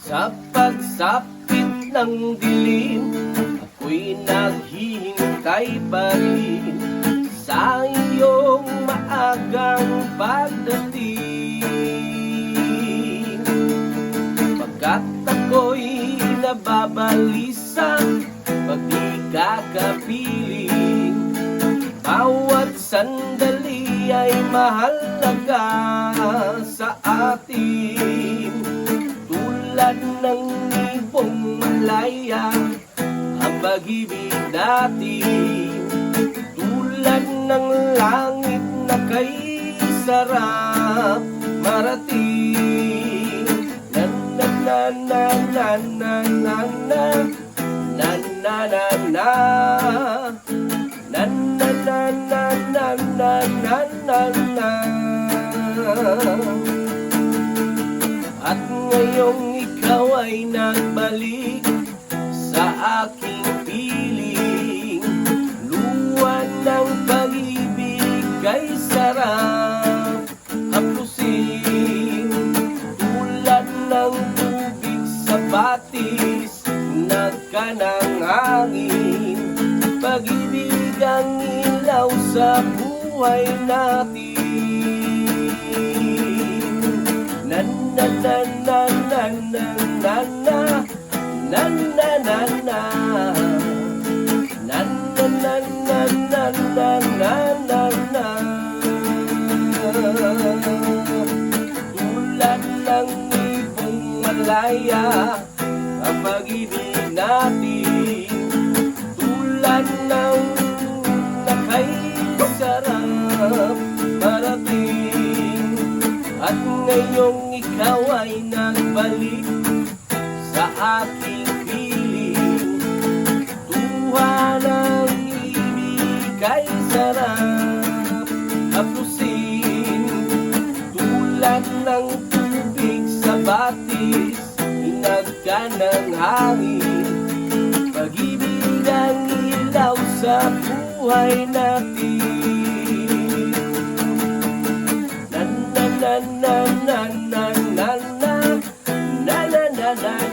Sa pagsapit ng dilim, ako'y naghihintay pa rin sa iyong maagang pagdating. Pagkat ako'y nababalisa pag di ka kapiling, bawat sandali ay mahalaga sa atin. Tulad ng ibong malaya ang pag-ibig natin, tulad ng langit na kay sarap marating. Na na na na na na na na na na na na na na na na na na na. At ngayong ikaw ay nagbalik sa aking piling, luwan ng pag-ibig kay sarap hapusin. Tulad ng tubig sa batis, nagkanang hangin, pag-ibig ang ilaw sa buhay natin. Na na na na na na na na na na na na na na na na na na na. Tulad ng ibong malaya ang pag-ibig natin, tulad ng nakay sarap parating. At ngayong ikaw ay nagbalik sa aking piling, tuwa ng ibig kay sarap hapusin. Tulad ng tubig sa batis, inagka ng hangin, pag-ibig ang ilaw sa buhay natin. Na na na na na na na na na na na.